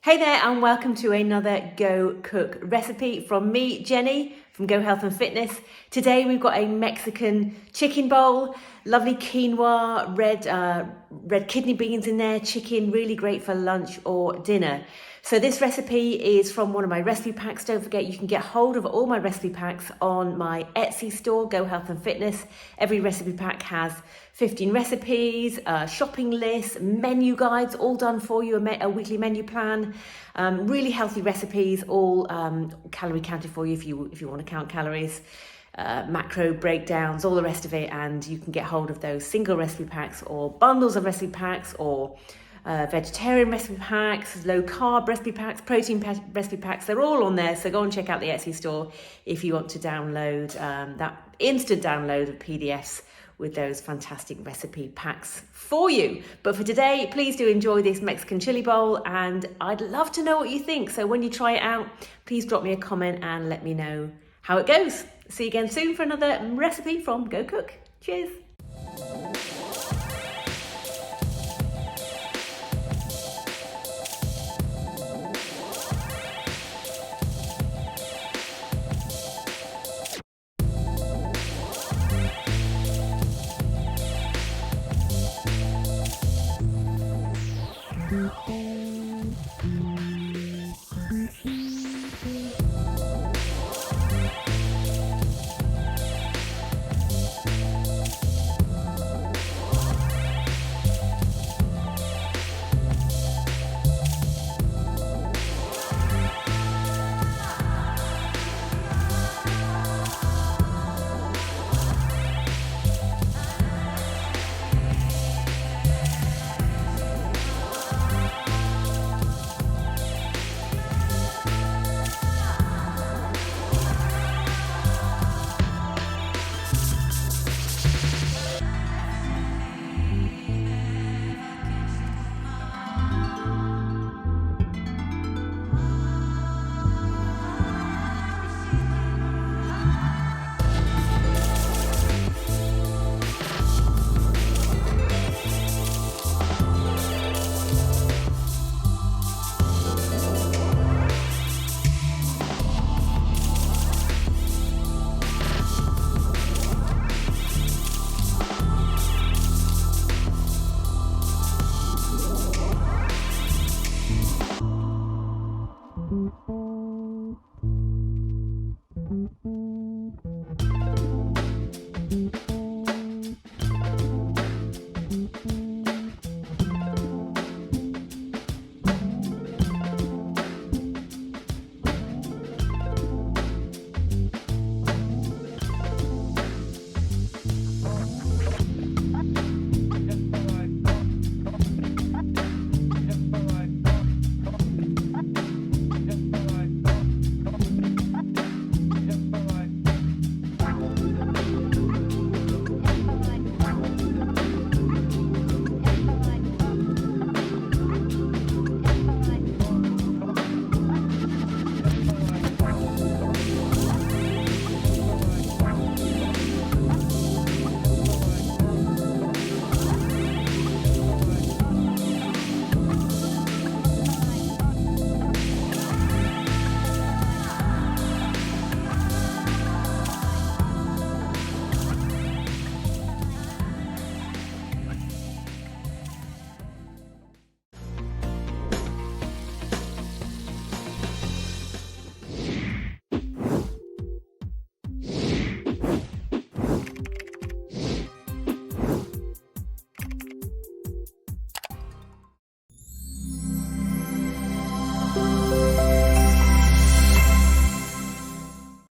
Hey there and welcome to another Go Cook recipe from me, Jenny, from Go Health and Fitness. Today we've got a Mexican chicken bowl, lovely quinoa, red kidney beans in there, chicken, really great for lunch or dinner. So this recipe is from one of my recipe packs. Don't forget you can get hold of all my recipe packs on my Etsy store, Go Health and Fitness. Every recipe pack has 15 recipes, shopping lists, menu guides, all done for you, a weekly menu plan, really healthy recipes, all calorie counted for you if you want to count calories, macro breakdowns, all the rest of it, and you can get hold of those single recipe packs or bundles of recipe packs or vegetarian recipe packs, low carb recipe packs, recipe packs. They're all on there, so go and check out the Etsy store if you want to download that instant download of PDFs with those fantastic recipe packs for you. But for today, please do enjoy this Mexican chili bowl, and I'd love to know what you think. So when you try it out, please drop me a comment and let me know how it goes. See you again soon for another recipe from Go Cook. Cheers.